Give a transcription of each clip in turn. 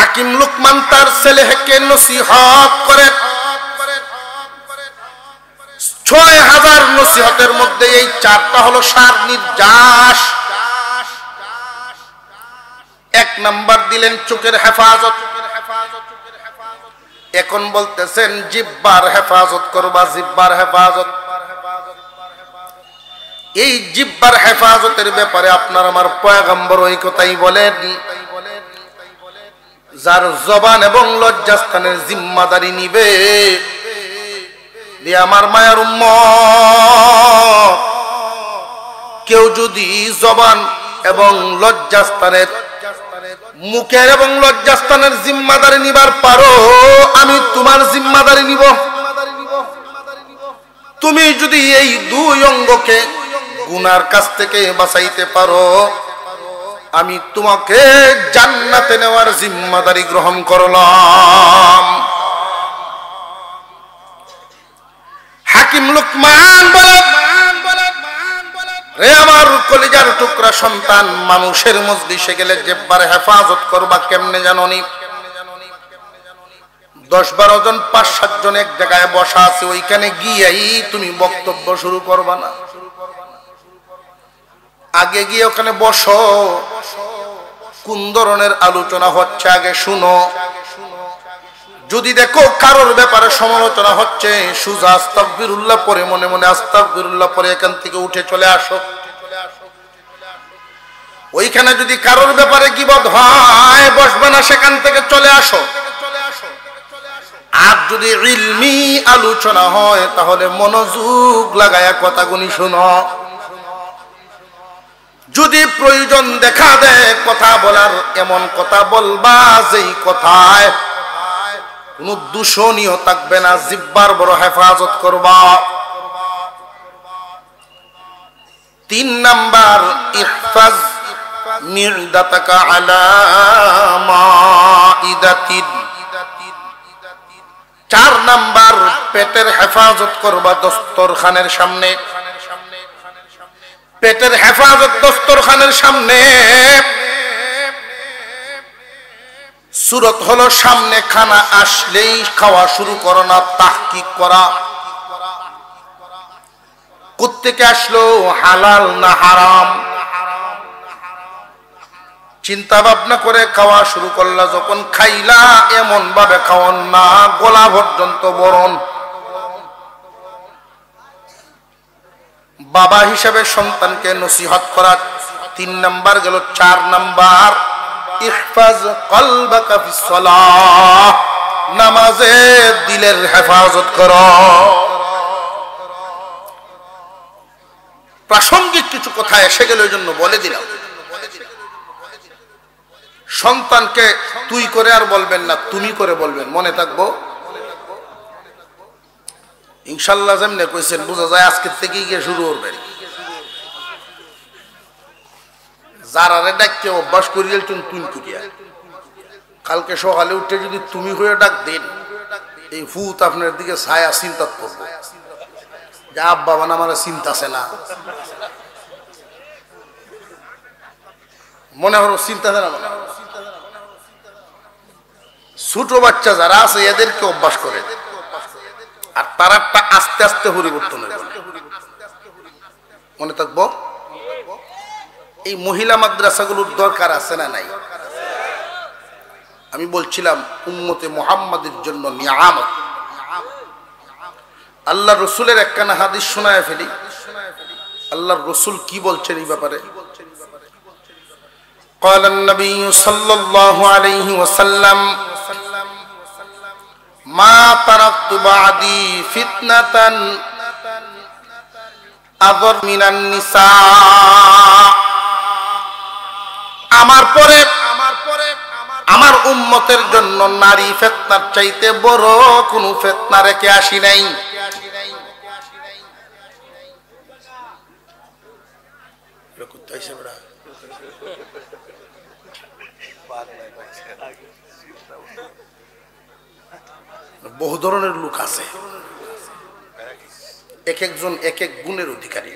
হাকিম লুকমান তার ছেলেকে নসিহত করে ৬০০০ নসিহতের মধ্যে এই ৪টা হলো সার নির্যাস। ১ নাম্বার দিলেন চোখের হেফাজত। এখন বলতেছেন জিহ্বার হেফাজত করবা, জিহ্বার হেফাজত। এই জিহ্বার হেফাজতের ব্যাপারে আপনার আমার পয়গম্বর ওই কথাই বলেন, যার জবান এবং লজ্জাস্থানের জিম্মাদারি নিবে, আমার মায়ের উম্মত, কেউ যদি জবান এবং লজ্জাস্থানের, মুখের এবং লজ্জাস্থানের জিম্মাদারি নিবার পারো, আমি তোমার জিম্মাদারি নিব। তুমি যদি এই 2 অঙ্গকে গুনার কাছ থেকে বাঁচাইতে পারো, আমি তোমাকে জান্নাতে নেওয়ার জিম্মাদারি গ্রহণ করলাম। হাকিম লুকমান বলে, রে আমার কলিজার টুকরা সন্তান, মানুষের মজলিসে গেলে জিহ্বার হেফাজত করবা কেমনে জানোনি? 10-12 জন 5-7 জন এক জায়গায় বসা আছে, ওইখানে গিয়েই তুমি বক্তব্য শুরু করবা না। আগে গিয়ে ওখানে বসো, কোন ধরনের আলোচনা হচ্ছে আগে শুনো। যদি দেখো কারোর ব্যাপারে সমালোচনা হচ্ছে, সুজা আস্তাগফিরুল্লাহ পরে, মনে মনে আস্তাগফিরুল্লাহ পরে এখান থেকে উঠে চলে আসো। ওইখানে যদি কারোর ব্যাপারে গীবত হয়, বসবে না, সেখান থেকে চলে আসো। আর যদি ইলমি আলোচনা হয়, তাহলে মনোযোগ লাগায়া কথাগুলি শুনো। যদি প্রয়োজন দেখা দেয় কথা বলার, এমন কথা বলবা যেই কথায় কোন দূষণীয় থাকবে না, জিহ্বার বড় হেফাজত করবা। 3 নাম্বার, ইহফাজ মিরদাতাকা আলা মাইদাতিন। 4 নাম্বার, পেটের হেফাজত করবা দস্তরখানের সামনে। পেটের হেফাজত দস্তরখানের সামনে। সুরত হলো সামনে খানা আসলেই খাওয়া শুরু করো না, তাহকিক করা। কোত্থেকে আসলো, হালাল না হারাম, চিন্তা ভাবনা করে খাওয়া শুরু করলা। যখন খাইলা, এমন ভাবে খাওয়ান না গলা পর্যন্ত বরণ। বাবা হিসেবে সন্তানকে নসিহত করা 3 নাম্বার গেল। 4 নাম্বার, ইহফাজ কলবাকা ফিস সালাহ, নামাজে দিলের হেফাজত করো। প্রাসঙ্গিক কিছু কথা এসে গেল, এই জন্য বলে দিলাম। সন্তানকে তুই করে আর বলবেন না, তুমি করে বলবেন, মনে থাকবো ইনশাল্লাহ। যেমনি কইছেন বোঝা যায় আজকের থেকেই গিয়ে শুরু করবেন। যারা ডাকতে অভ্যাস করিয়ে তুই করিয়া, কালকে সকালে উঠে যদি তুমি হয়ে ডাক দেন, এই ভূত আপনার দিকে ছায়া চিন্তা করবো যে আব্বা মানে আমার চিন্তা আছে না, মনে হলো চিন্তা আছে না। ছোট বাচ্চা যারা আছে এদেরকে অভ্যাস করে, আর তারাটা আস্তে আস্তে পরিবর্তন হবে, মনে থাকবো। এই মহিলা মাদ্রাসাগুলোর দরকার আছে না নাই? আমি বলছিলাম উম্মতে মুহাম্মাদের জন্য নিয়ামত। আল্লাহ রসুলের একখানা হাদিস শোনায় ফেলি। আল্লাহর রসুল কি বলছেন এই ব্যাপারে? قال النبي صلى الله عليه وسلم ما تركت بعدي فتنة أضر من النساء। আমার পরে আমার উম্মতের জন্য নারী ফিতনার চাইতে বড় কোন ফিতনা রেখে আসি নাই। বহু ধরনের লোক আছে, এক একজন এক এক গুণের অধিকারী।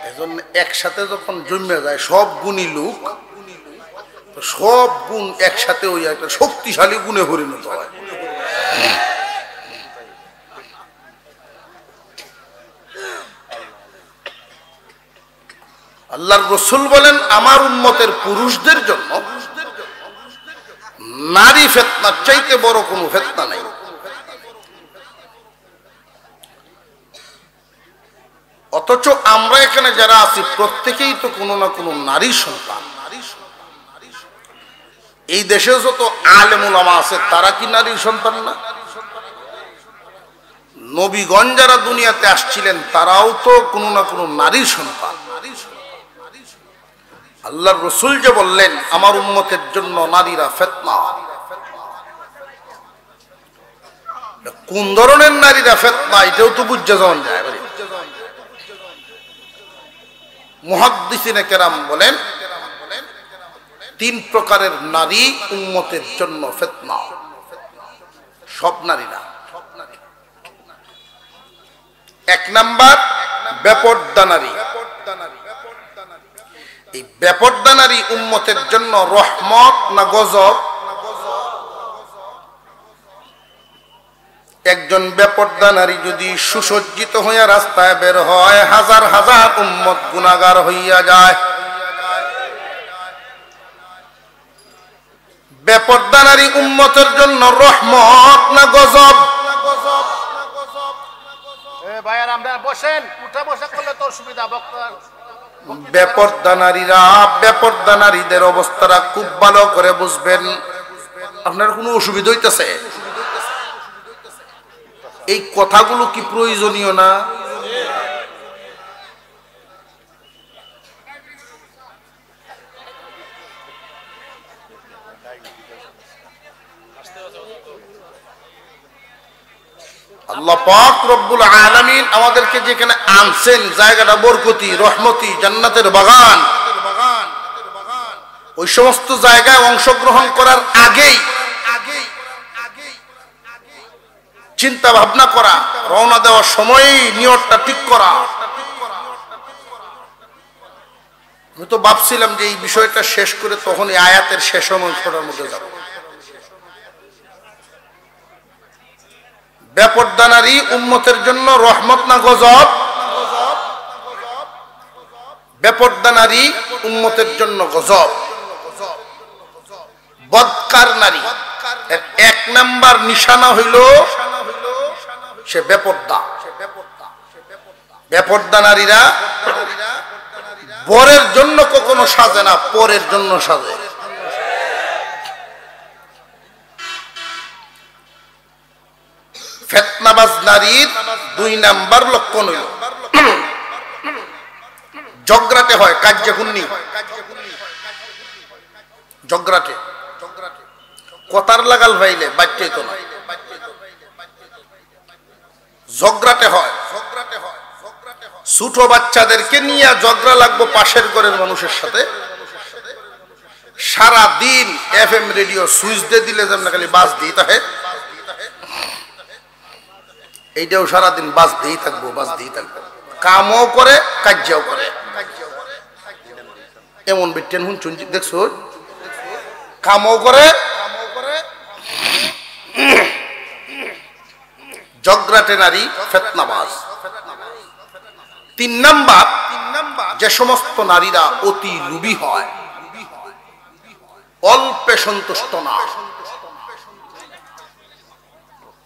এজন্য একসাথে যখন জন্মে যায় সব গুণী লোক, তো সব গুণ একসাথে ওই একটা শক্তিশালী গুণে পরিণত হয়। আল্লাহর রাসূল বলেন আমার উম্মতের পুরুষদের জন্য নারী ফিতনার চাইতে বড় কোনো ফিতনা নাই। অথচ আমরা এখানে যারা আছি প্রত্যেকেই তো কোনো না কোনো নারী সন্তান। এই দেশে যত আলেম উলামা আছে তারা কি নারীর সন্তান না? নবীগণ যারা দুনিয়াতে আসছিলেন তারাও তো কোনো না কোনো নারীর সন্তান। আল্লাহর রাসূল যে বললেন আমার উম্মতের জন্য নারীরা ফিতনা, কোন ধরনের নারীরা ফিতনা এটাও তো বুঝে যাওয়া যায়। মুহাদ্দিসিনে কেরাম বলেন তিন প্রকারের নারী উম্মতের জন্য ফিতনা, সব নারী না। এক নাম্বার বেপরদা নারী। এই বেপরদা নারী উম্মতের জন্য রহমত না গজব? একজন বেপরদা নারী যদি সুসজ্জিত হইয়া রাস্তায় বের হয় হাজার হাজার উম্মত গুনাহগার হইয়া যায়। বেপরদা নারী উম্মতের জন্য রহমত না গজব? ভাইয়ার আমরা বসেন, উঠা বসা করলে তোর সুবিধা। বেপরদা নারীরা, বেপরদা নারীদের অবস্থাটা খুব ভালো করে বুঝবেন। আপনার কোনো অসুবিধা হইতেছে? এই কথাগুলো কি প্রয়োজনীয় না? আল্লাহ পাক রব্বুল আলামিন আমাদেরকে যেখানে আনছেন জায়গাটা বরকতি, রহমতি, জান্নাতের বাগান, ওই সমস্ত জায়গায় অংশগ্রহণ করার আগেই চিন্তা ভাবনা করা, রওনা দেওয়ার সময়ই নিয়তটা ঠিক করা। আমি তো ভাবছিলাম যে এই বিষয়টা শেষ করে তখন এই আয়াতের শেষ অংশটার মধ্যে যাব। বেপরদা নারী উম্মতের জন্য রহমত না গজব? বেপরদা নারী উম্মতের জন্য গজব। বদকার নারী এক নাম্বার নিশানা হইল সে বেপরদা। বেপরদা নারীরা বরের জন্য কখনো সাজে না, পরের জন্য সাজে। ফিতনাবাজ নারীর দুই নাম্বার লক্ষণ হইল জগরাটে হয়, কাজ্যে খুন্নি। জগরাটে কথার লাগাল ভাইলে বাচ্চা তো না, জগরাটে হয়। ছোট বাচ্চাদেরকে নিয়ে ঝগড়া লাগবো পাশের ঘরের মানুষের সাথে। সারা দিন এফএম রেডিও সুইচ দিয়ে দিলে যেমন খালি বাস দিই থাকে, এইটাও সারাদিন বাস দিয়েই থাকবো, বাস দিয়েই থাকবো। কামও করে কাজ্যাও করে। এমন বিটেন হুন চুন দেখছো, কামও করে জগরাটে নারী ফিতনাবাজ। তিন নাম্বার যে সমস্ত নারীরা অতি লোভী হয়, অল্পে সন্তুষ্ট না।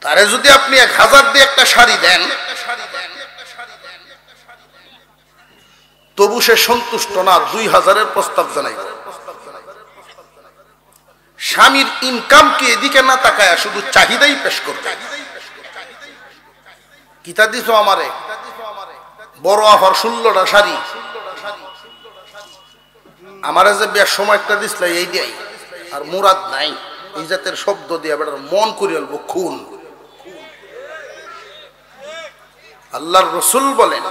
তারে যদি আপনি 1000 দিয়ে একটা শাড়ি দেন তবু সে সন্তুষ্ট না, 2000-এর প্রস্তাব জানাইব। স্বামীর ইনকামকে এদিকে না তাকায় শুধু চাহিদাই পেশ করবে। কিতা দিছো আমারে, বড় অফার 16টা শাড়ি, আমারে যে বিয়ার সময় একটা দিছিল এই দিয়াই, আর মুরাদ নাই এই জাতের শব্দ দিয়ে বেটার মন করিয়ে আলবো খুন। আল্লাহর রাসূল বলেন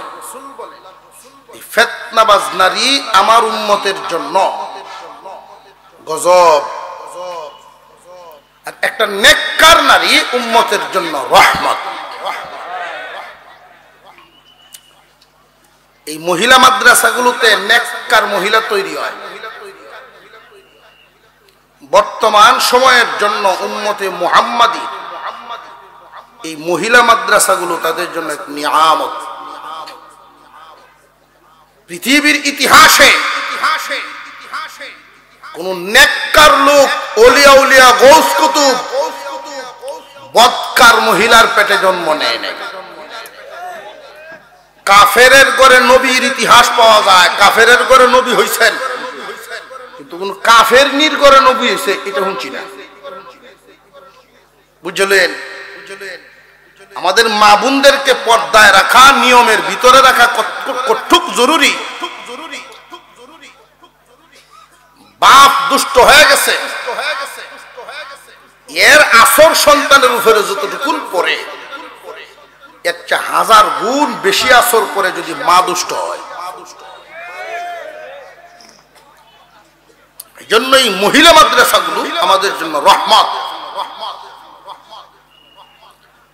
ফিতনাবাজ নারী আমার উম্মতের জন্য গজব, আর একটা নেককার নারী উম্মতের জন্য রহমত। এই মহিলা মাদ্রাসাগুলোতে নেককার মহিলা তৈরি হয়। বর্তমান সময়ের জন্য উম্মতে মুহাম্মাদী এই মহিলা মাদ্রাসাগুলো তাদের জন্য এক নিয়ামত। পৃথিবীর ইতিহাসে কোন নেককার লোক, ওলিয়া উলিয়া, গৌস কুতুব বদকার মহিলার পেটে জন্ম নেয় নাই। কাফেরের ঘরে নবীর ইতিহাস পাওয়া যায়, কাফেরের ঘরে নবী হইছেন, কিন্তু কোন কাফের নির ঘরে নবী হইছে এটা শুনছি না। বুঝলেন? আমাদের মা বোনদেরকে পর্দায় রাখা, নিয়মের ভিতরে রাখা কতটুক জরুরি। বাপ দুষ্ট হয়ে গেছে, এর আসর সন্তানের উপরে যতটুকুন পড়ে এর চেয়ে 1000 গুণ বেশি আসর পরে যদি মা দুষ্ট হয়। এই জন্যই মহিলা মাদ্রাসাগুলো আমাদের জন্য রহমত।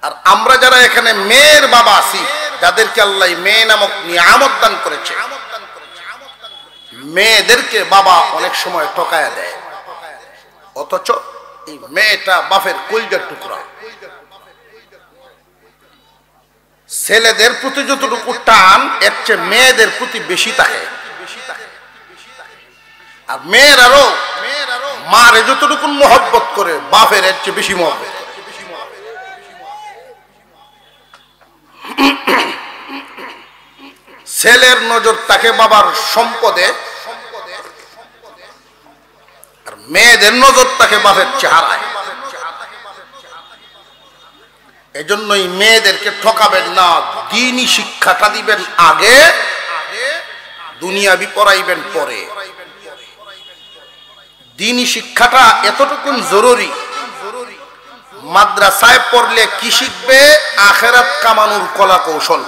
আর আমরা যারা এখানে মেয়ের বাবা আছি, যাদেরকে আল্লাহ মেয়ে নামক নিয়ামত দান করেছে, মেয়েদেরকে বাবা অনেক সময় ঠকায়া দেয়, অথচ এই মেয়েটা বাপের কলিজার টুকরা। ছেলেদের প্রতি যতটুকু টান এর চেয়ে মেয়েদের প্রতি বেশি থাকে। আর মেয়েরারও মারে যতটুকু মহব্বত করে বাপের এর চেয়ে বেশি মহব্বত। ছেলের নজর তাকে বাবার সম্পদে, আর মেয়েদের নজর তাকে বাপের চেহারায়। এজন্যই মেয়েদেরকে ঠকাবেন না, দ্বীনি শিক্ষাটা দিবেন আগে, দুনিয়াবি পড়াইবেন পরে। দ্বীনি শিক্ষাটা এতটুকুন জরুরি, মাদ্রাসায় পড়লে কি শিখবে? আখিরাত কামানোর কলা কৌশল।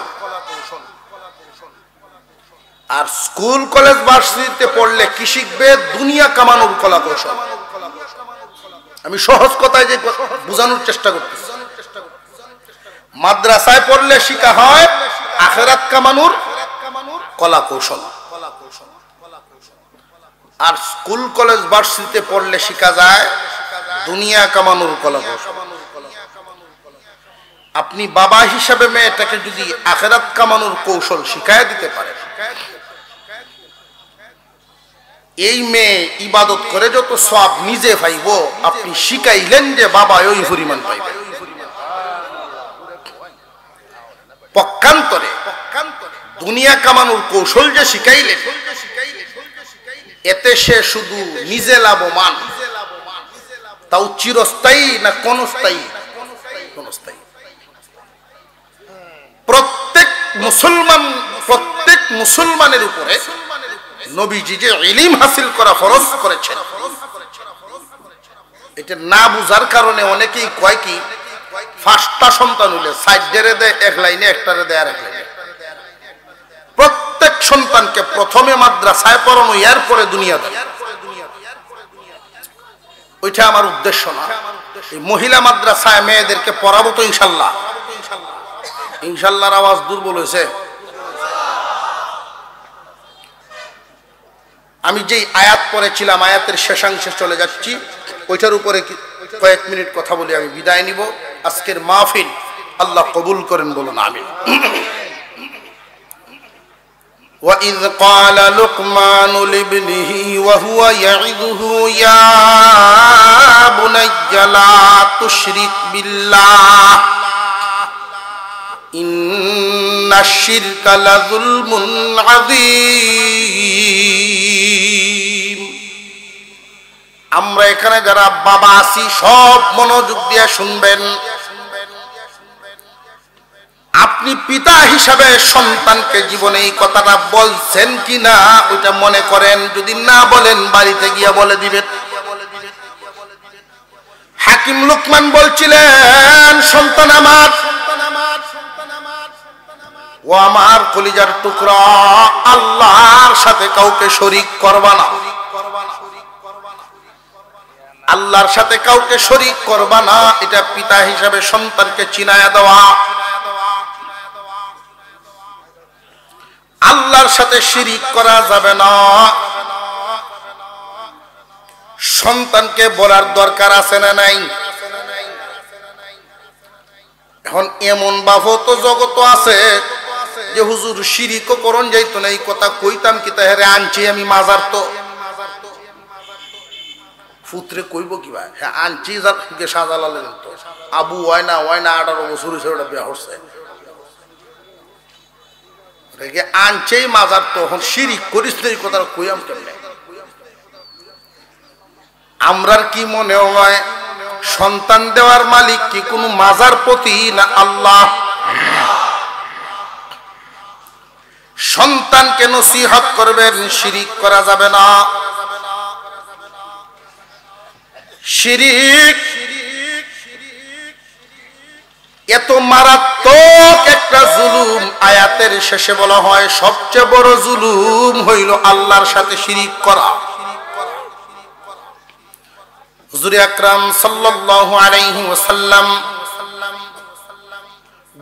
আর স্কুল কলেজ ভার্সিটিতে পড়লে কি শিখবে? দুনিয়া কামানোর কলা কৌশল। আমি সহজ কথায় যে বোঝানোর চেষ্টা করতেছি, মাদ্রাসায় পড়লে শিখা হয় আখিরাত কামানোর কলা কৌশল, আর স্কুল কলেজ ভার্সিটিতে পড়লে শিখা যায় দুনিয়া কামানোর কলা কৌশল। আপনি বাবা হিসাবে মেয়েটাকে যদি আখিরাত কামানোর কৌশল শিখায় দিতে পারেন, এই মেয়ে ইবাদত করে যত সওয়াব নিজে পাইব, আপনি শিখাইলেন যে বাবা ওই পরিমাণ পাইবে। পক্ষান্তরে দুনিয়া কামানোর কৌশল যে শিখাইলেন, এতে সে শুধু নিজে লাভবান, তাও চিরস্থায়ী না ক্ষণস্থায়ী? ক্ষণস্থায়ী। প্রত্যেক মুসলমানের উপরে নবীজি যে ইলম হাসিল করা ফরজ করেছেন, এটা না বুঝার কারণে অনেকেই কয় কি 5টা সন্তান হইলে 60 দেয় এক লাইনে, একটারে দেয় আরেক লাইনে। প্রত্যেক সন্তানকে প্রথমে মাদ্রাসায় পড়ানো, এরপরে দুনিয়া দেয়। ওইটা আমার উদ্দেশ্য না। এই মহিলা মাদ্রাসায় মেয়েদেরকে পড়াবো তো ইনশাল্লাহ। ইনশাল্লাহর আওয়াজ দুর্বল হয়েছে। আমি যেই আয়াত পড়েছিলাম, আয়াতের শেষাংশে চলে যাচ্ছি, ওইটার উপরে কয়েক মিনিট কথা বলে আমি বিদায় নিব। আজকের মাহফিল আল্লাহ কবুল করেন, বলুন আমিন। وَإِذْ قَالَ لُقْمَانُ لِابْنِهِ وَهُوَ يَعِظُهُ يَا بُنَيَّ لَا تُشْرِكْ بِاللَّهِ إِنَّ الشِّرْكَ لَظُلْمٌ عَظِيمٌ। আমরা এখানে যারা বাবা আছি সব মনোযোগ দিয়ে শুনবেন। আপনি পিতা হিসাবে সন্তানকে জীবনে এই কথাটা বলছেন কিনা ওইটা মনে করেন, যদি না বলেন বাড়িতে গিয়া বলে দিবেন। হাকিম লুকমান বলছিলেন, সন্তান আমার, ও আমার কলিজার টুকরা, আল্লাহর সাথে কাউকে শরীক করবা না। আল্লাহর সাথে কাউকে শরীক করবা না, এটা পিতা হিসাবে সন্তানকে চিনায়া দেওয়া। আল্লাহর সাথে শিরিক করা যাবে না। সন্তানকে বলার দরকার আছে না নাই? এখন এমন বাপও তো জগত আছে যে হুজুর শিরিকও করণ যাইতো না, এই কথা কইতাম কি তাহারে আনছি আমি মাজার, তো পুত্রে কইব কি ভাই, হ্যাঁ আনছি শাহজালালের তো আবু হয় না 18 বছর হয়েছে ওটা বিয়া হচ্ছে, আনছেই মাজার, তো এখন শিরিক করিস না এই কথা কইয়াম কেমনে? আমরার কি মনে হয় সন্তান দেওয়ার মালিক কি কোনো মাজার পতি না আল্লাহ? সন্তানকে নসিহত করবেন, শিরিক করা যাবে না। শিরিক এত মারাত্মক একটা জুলুম, আয়াতের শেষে বলা হয় সবচেয়ে বড় জুলুম হইল আল্লাহর সাথে শিরিক করা। হুজুর আকরাম সাল্লাল্লাহু আলাইহি ওয়াসাল্লাম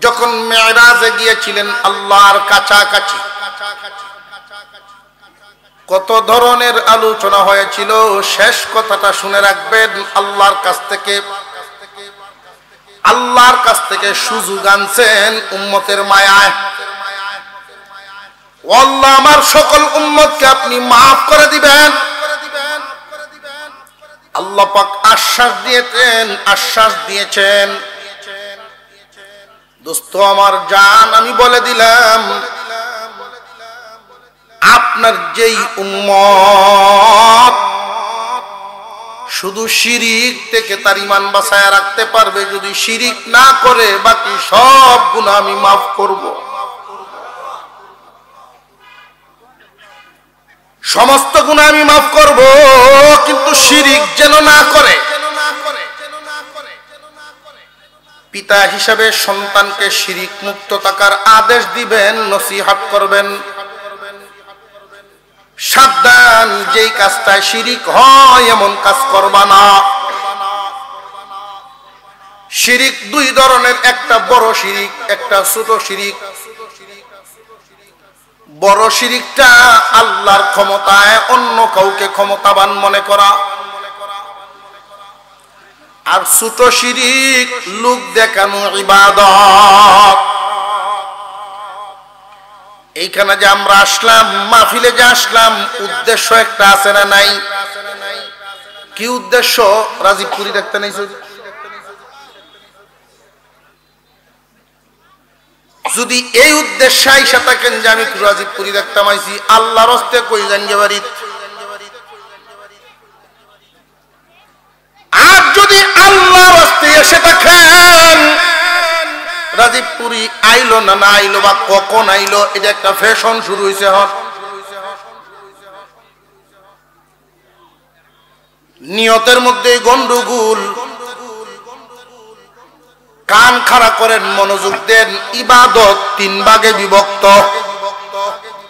যখন মেরাজে গিয়েছিলেন আল্লাহর কাছাকাছি, কত ধরনের আলোচনা হয়েছিল, শেষ কথাটা শুনে রাখবেন। আল্লাহর কাছ থেকে সুযোগ আনছেন উম্মতের মায়ায়, ও আল্লাহ আমার সকল উম্মতকে আপনি মাফ করে দিবেন। আল্লাহ পাক আশ্বাস দিয়েছেন। দোস্ত আমার জান, আমি বলে দিলাম আপনার যেই উম্মত শুধু শিরিক থেকে তার ঈমান বাঁচায় রাখতে পারবে, যদি শিরিক না করে বাকি সব গুনাহ আমি মাফ করব। সমস্ত গুনাহ আমি মাফ করব, কিন্তু শিরিক যেন না করে। পিতা হিসাবে সন্তানকে শিরিক মুক্ত থাকার আদেশ দিবেন, নসিহত করবেন, সাবধান যেই কাজটায় শিরিক হয় এমন কাজ করবা না। শিরিক দুই ধরনের, একটা বড় শিরিক, একটা ছোট শিরিক। বড় শিরিকটা আল্লাহর ক্ষমতায় অন্য কাউকে ক্ষমতাবান মনে করা, আর ছোট শিরিক লোক দেখানো ইবাদত। এইখানে যে আমরা আসলাম, মাহফিলে যে আসলাম, উদ্দেশ্য একটা আছে না নাই? কি উদ্দেশ্য? রাজীবপুরি দেখতে নাই? যদি এই উদ্দেশ্যে আইসা থাকেন যে আমি রাজীবপুরি দেখতাম আইছি, আল্লাহর হস্তে কই জানগে বাড়ি। আর যদি আল্লাহর হস্তে এসে থাকেন, রাজীবপুরি আইলো না আইলো বা কখন আইলো, এটা একটা ফ্যাশন শুরু হয়েছে। নিয়তের মধ্যে গন্ডগোল। কান খাড়া করেন, মনোযোগ দেন। ইবাদত 3 ভাগে বিভক্ত।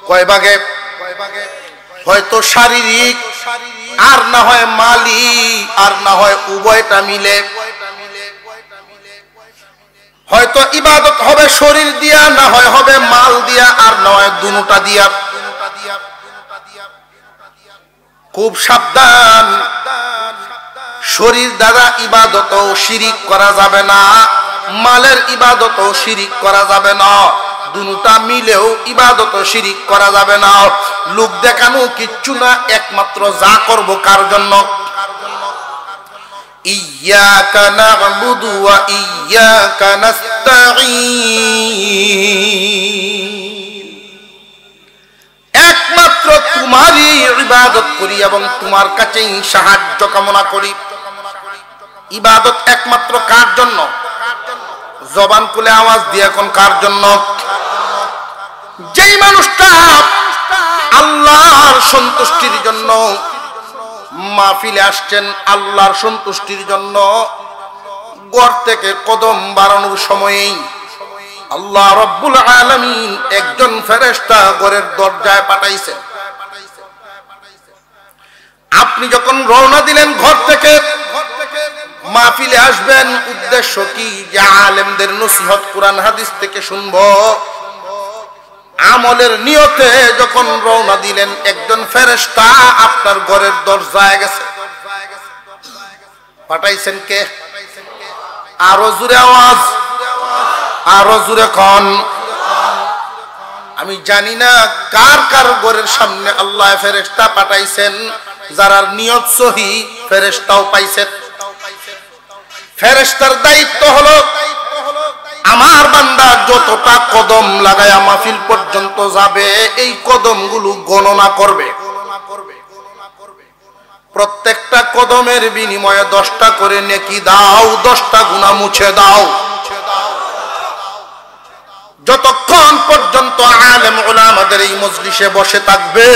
কয় ভাগে? হয়তো শারীরিক, আর না হয় মালি, আর না হয় উভয়টা মিলে। হয়তো ইবাদত হবে শরীর দিয়া, না হয় হবে মাল দিয়া, আর না হয় দুটোটা দিয়া। খুব সাবধান, শরীর দ্বারা ইবাদতও শিরিক করা যাবে না, মালের ইবাদতও শিরিক করা যাবে না, দুটোটা মিলেও ইবাদতও শিরিক করা যাবে না। লোক দেখানো কিচ্ছু না, একমাত্র যা করব কার জন্য? ইয়্যাকা না'বুদু ওয়া ইয়্যাকা নাস্তাঈন। একমাত্র তোমারই ইবাদত করি এবং তোমার কাছেই সাহায্য কামনা করি। ইবাদত একমাত্র কার জন্য? জবান খুলে আওয়াজ দিয়ে এখন কার জন্য? যেই মানুষটা আল্লাহর সন্তুষ্টির জন্য মাহফিলে আসছেন, আল্লাহর সন্তুষ্টির জন্য, ঘর থেকে কদম বাড়ানোর সময়েই আল্লাহ রব্বুল আলামিন একজন ফেরেশতা ঘরের দরজায় পাঠাইছেন। আপনি যখন রওনা দিলেন ঘর থেকে মাহফিলে আসবেন, উদ্দেশ্য কি? যে আলেমদের নসিহত কোরআন হাদিস থেকে শুনবো। আমলের নিয়তে যখন রওনা দিলেন, একজন ফেরেশতা আপনার ঘরের দরজায় গেছে। পাঠাইছেন কে? আরো জোরে আওয়াজ, আরো জোরে কোন। আমি জানি না কার কার ঘরের সামনে আল্লাহ ফেরেশতা পাঠাইছেন, যারা নিয়ত সহি ফেরেশতাও পাইছেন। ফেরেশতার দায়িত্ব হলো আমার বান্দা যতটা কদম লাগায়া মাহফিল পর্যন্ত যাবে এই কদমগুলো গণনা করবে। প্রত্যেকটা কদমের বিনিময়ে 10টা করে নেকি দাও, 10টা গুনাহ মুছে দাও। যতক্ষণ পর্যন্ত আলেম উলামাদের এই মজলিসে বসে থাকবে,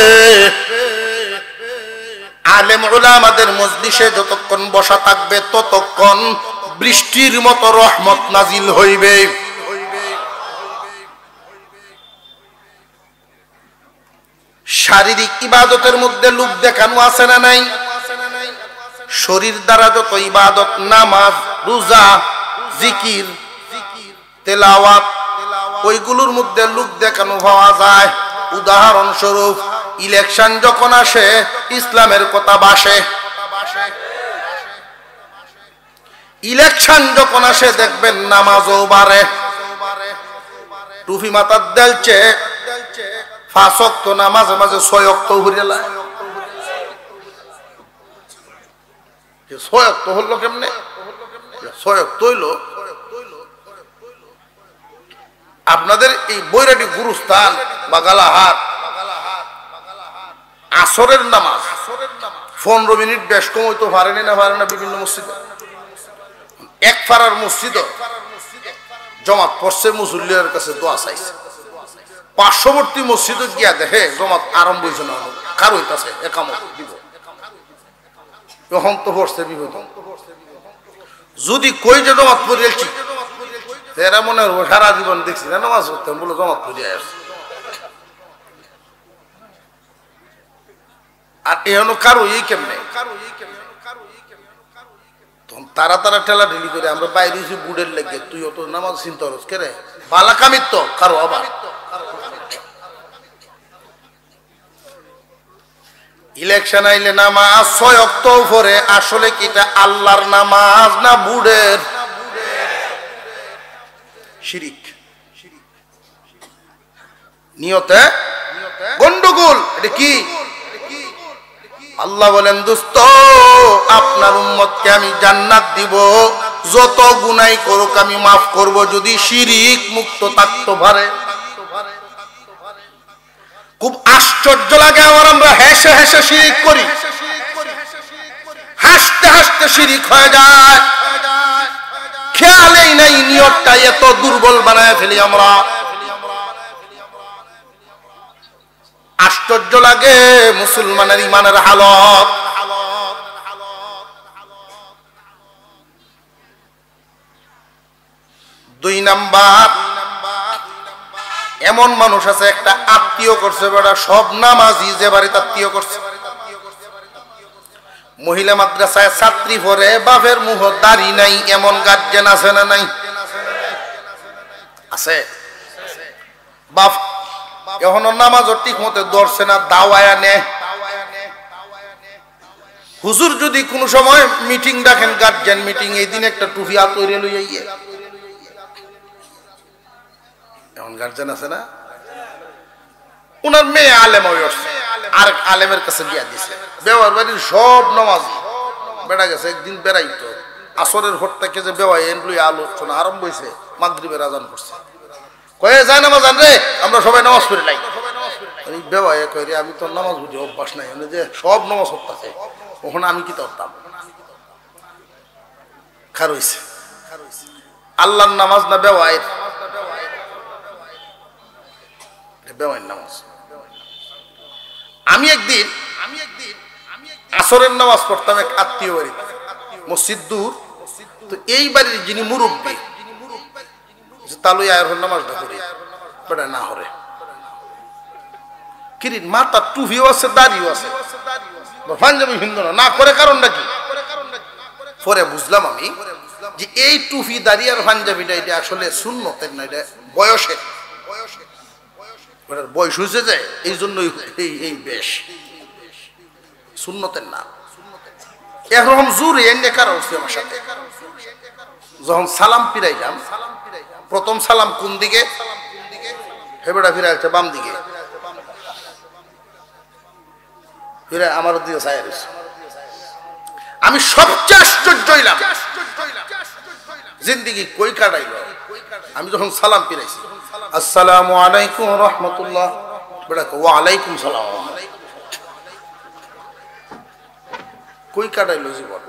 আলেম উলামাদের মজলিসে যতক্ষণ বসা থাকবে ততক্ষণ বৃষ্টির মতো রহমত নাজিল হইবে। শারীরিক ইবাদতের মধ্যে লোক দেখানো আছে না নাই? শরীর দ্বারা যত ইবাদত, নামাজ, রোজা, জিকির, তেলাওয়াত, ওইগুলোর মধ্যে লোক দেখানো পাওয়া যায়। উদাহরণস্বরূপ ইলেকশন যখন আসে ইসলামের কথা বাসে, ইলেকশন যখন আসে দেখবেন নামাজও বাড়ে, টুপি মাথার দেলছে, 5 ওয়াক্ত না মাঝে মাঝে 6 ওয়াক্ত হইয়া যায়। 6 ওয়াক্ত হলো কেমনে? 6 ওয়াক্ত হইল আপনাদের এই বৈরাটি গুরুস্থান বা গালাহাট আসরের নামাজ 15 মিনিট বেশ কম হইতে পারেনি না পারে না। বিভিন্ন মসজিদে, এক ফারার মসজিদ জমাত পড়ছে, মুসল্লির কাছে দোয়া চাইছে। পার্শ্ববর্তী মসজিদে গিয়া দেখে জমাত আরম্ভ হয়েছে না, কার হইতাছে একামত দিব, তখন তো পড়ছে বিপদ। যদি কই যে জমাত পড়িয়েছি, এরা মনে হয় সারা জীবন দেখছি না নামাজ পড়তাম বলে জমাত পড়িয়ে আসছে। আর এখনো কারো এই কেমনে, তারা তারা ঠেলা ঢেলি করে আমরা বাইরে বুড়ের লেগে, তুই অত নামাজ চিন্তা করছ কে রে, বালা কামিত্ব কারো আবার। ইলেকশন আইলে নামাজ 6 ওয়াক্ত পরে, আসলে কি এটা আল্লাহর নামাজ না বুড়ের? শিরিক, নিয়তে গন্ডগোল। এটা কি? আল্লাহ বলেন, দোস্ত আপনার উম্মতকে আমি জান্নাত দিব, যত গুনাহ করুক আমি মাফ করব, যদি শিরিক মুক্ত থাকতে পারে। খুব আশ্চর্য লাগে আমার, আমরা হেসে হেসে শিরিক করি, হাসতে হাসতে শিরিক হয়ে যায়, খেয়ালেই নাই নিয়তটা এত দুর্বল বানায় ফেলি আমরা। আশ্চর্য লাগে মুসলমানের ইমানের হালত। দুই নাম্বার, এমন মানুষ আছে একটা আত্মীয় করছে, বেটা সব নামাজি যে বাড়িতে আত্মীয় করছে। মহিলা মাদ্রাসায় ছাত্রী পড়ে, বাপের মুখ দাড়ি নাই, এমন গার্জেন আছে না নাই? আছে। বাপ এখনো নামাজও ঠিক মতো ধরছে না, দাওয়ায় আনে। হুজুর যদি কোনো সময় মিটিং ডাকেন, গার্জেন মিটিং, এই দিন একটা টুপি হাত তৈরি লইয়া এমন গার্জেন আছে না? উনার মেয়ে আলেম হয়ে আসছে, আরেক আলেমের কাছে বিয়া দিছে, বেওয়ার বাড়ির সব নামাজি বেড়া গেছে। একদিন বেড়াইতো, আসরের ভোট থেকে যে বেওয়া এনগুলি আলোচনা আরম্ভ হয়েছে, মাগরিবের আজান করছে, কয়ে যায় নামাজ আন রে, আমরা সবাই নামাজ পড়ি নাই। বেওয়ায় কয়ে রে, আমি তো নামাজ বুঝি অভ্যাস নাই, যে সব নামাজ হচ্ছে, ওখানে আমি কি করতাম? খার হইছে আল্লাহর নামাজ না বেওয়ায়? বেওয়াইয়ের নামাজ। আমি একদিন আসরের নামাজ পড়তাম এক আত্মীয় বাড়িতে, মসজিদ দূর। তো এই বাড়ির যিনি মুরব্বী, তালুই আয়ের নামাজটা করি, বেটা না হরে কিরিন, মাথার টুপিও আছে, দাড়িও আছে, পাঞ্জাবি হিন্দু না করে কারণটা কি? পরে বুঝলাম আমি যে এই টুপি দাড়ি আর পাঞ্জাবিটা এটা আসলে সুন্নতের না, এটা বয়সের। বয়স হয়েছে যে এই জন্য এই বেশ সুন্নতের না। এরকম জোরে এনে কারো হচ্ছে আমার সাথে। যখন সালাম ফিরাইলাম, প্রথম সালাম কোন দিকে? হেবেটা ফিরাইছে বাম দিকে, ফিরে আমার দিকে ছায়া রয়েছে। আমি সবচেয়ে আশ্চর্য হইলাম, জিন্দিগি কই কাটাইল। আমি যখন সালাম ফিরাইছি, আসসালামু আলাইকুম রহমতুল্লাহ, বেটা ওয়ালাইকুম সালাম, কই কাটাইল জীবন।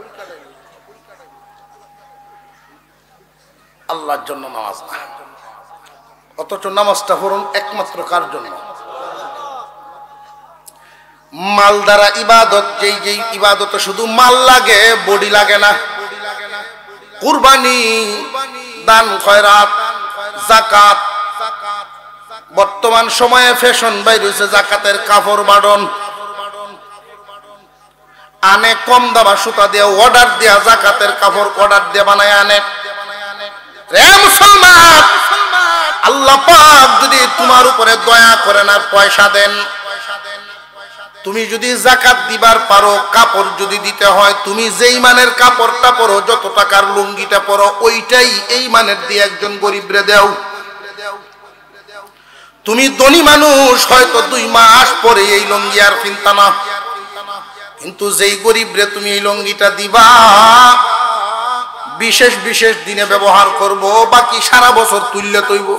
আল্লাহর জন্য নামাজ না, অথচ নামাজটা পড়ুন একমাত্র কার জন্য? মাল দ্বারা ইবাদত, যেই যেই ইবাদতে শুধু মাল লাগে, বডি লাগে না। কুরবানি, দান খয়রাত, যাকাত। বর্তমান সময়ে ফ্যাশন বাইর হয়েছে জাকাতের কাপড় বাড়ন, আনে কম দামা সুতা দিয়ে অর্ডার দেয়া জাকাতের কাপড় অর্ডার দিয়ে বানায় আনে। রে মুসলমান, আল্লাহ পাক যদি তোমার উপরে দয়া করেন আর পয়সা দেন, তুমি যদি যাকাত দিবার পারো, কাপড় যদি দিতে হয়, তুমি যেই মানের কাপড়টা পরো, যত টাকার লুঙ্গিটা পরো, ওইটাই এই মানের দিয়ে একজন গরিবরে দেও। তুমি ধনী মানুষ, হয়তো 2 মাস পরে এই লুঙ্গি আর কিনতা না, কিন্তু যেই গরিবরে তুমি এই লুঙ্গিটা দিবা, বিশেষ বিশেষ দিনে ব্যবহার করব, বাকি সারা বছর তুললে তৈব।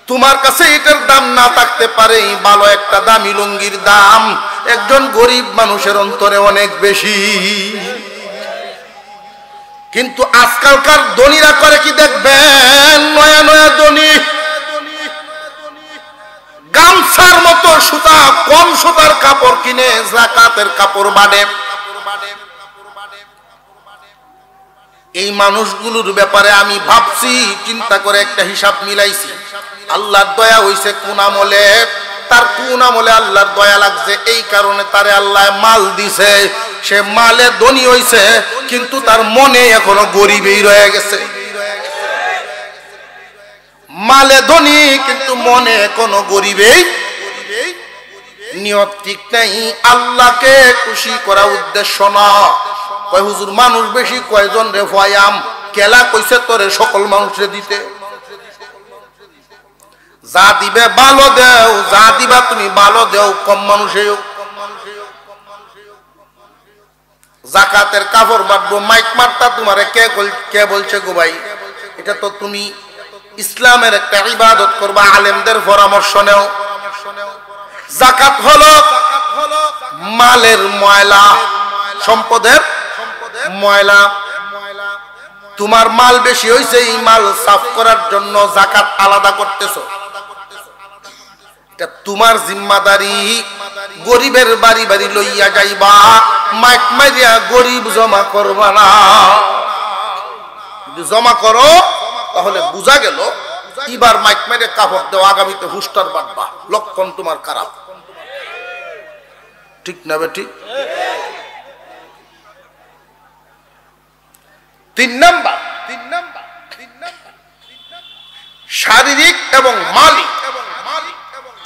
তোমার কাছে এটার দাম না থাকতে পারে, ভালো একটা দামি লুঙ্গির দাম একজন গরিব মানুষের অন্তরে অনেক বেশি। কিন্তু আজকালকার ধনীরা করে কি দেখবেন, নয়া নয়া ধনী গামছার মতো সুতা, কম সুতার কাপড় কিনে যাকাতের কাপড় বাঁধে। এই মানুষগুলোর ব্যাপারে আমি ভাবছি, চিন্তা করে একটা হিসাব মিলাইছি। আল্লাহর দয়া হইছে কোন আমলে, তার কোন আমলে আল্লাহর দয়া লাগছে, এই কারণে তারে আল্লাহ মাল দিছে। সে মালে ধনী হইছে, কিন্তু তার মনে এখনো গরিবই রয়ে গেছে। মালে ধনী, কিন্তু মনে এখনো গরিবই। নিয়ত ঠিক নাই, আল্লাহকে খুশি করা উদ্দেশ্য না। কয় হুজুর মানুষ বেশি, কয়জন রে ভয়াম, কেলা কইছে তোরে সকল মানুষে দিতে। যা দিবে ভালো দেও, যা দিবা তুমি ভালো দেও, কম মানুষেও। যাকাতের কাপড় বাঁধবো, মাইক মারতা তোমারে কে বলছে গো ভাই? এটা তো তুমি ইসলামের একটা ইবাদত করবা, আলেমদের পরামর্শ নেও। যাকাত হলো মালের ময়লা, সম্পদের ময়লা। তোমার মাল বেশি হইছে, এই মাল সাফ করার জন্য যাকাত আলাদা করতেছো, এটা তোমার জিম্মাদারি। গরিবের বাড়ি বাড়ি লইয়া যাইবা, মাইক মারিয়া গরিব জমা করবা না। যদি জমা করো তাহলে বুঝা গেল এবার মাইক মেরে কাপড় দেওয়া, আগামীতে হুস্টার বাঁধবা, লক্ষণ তোমার খারাপ। ঠিক না বেটি? 3 নাম্বার, শারীরিক এবং মালিক,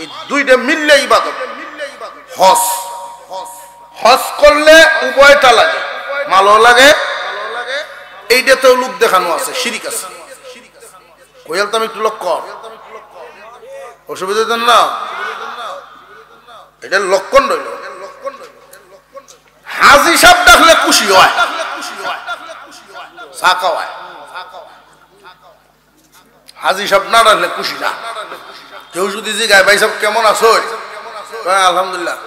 এই দুইটা মিললে ইবাদত। হজ, হজ করলে উভয়টা লাগে, মালও লাগে, এইটাতেও লোক দেখানো আছে, শিরিক আছে। কইয়াল তো আমি একটু লক্ষ্য, অসুবিধা দেন না, এটা লক্ষণ রইল। হাজি সাহেব ডাকলে খুশি হয়, সাকা হয়। হাজি সাহেব না ডাকলে খুশি না। কেউ যদি জিগায় ভাই সাহেব কেমন আছো, আলহামদুলিল্লাহ,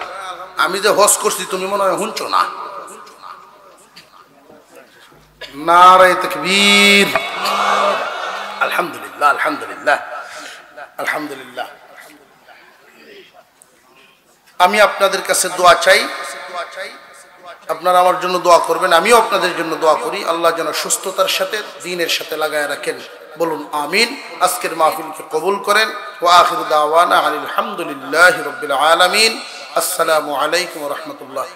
আমি যে হজ করছি তুমি মনে হয় শুনছো না। নারে তাকবীর, আলহামদুলিল্লাহ আলহামদুলিল্লাহ আলহামদুলিল্লাহ। আমি আপনাদের কাছে দোয়া চাই, আপনারা আমার জন্য দোয়া করবেন, আমিও আপনাদের জন্য দোয়া করি। আল্লাহ যেন সুস্থতার সাথে দ্বীনের সাথে লাগায় রাখেন, বলুন আমিন। আজকের মাহফিলকে কবুল করেন। ওয়া আখিরু দাওয়ানা আলহামদুলিল্লাহি রাব্বিল আলামিন। আসসালামু আলাইকুম ওয়া রাহমাতুল্লাহ।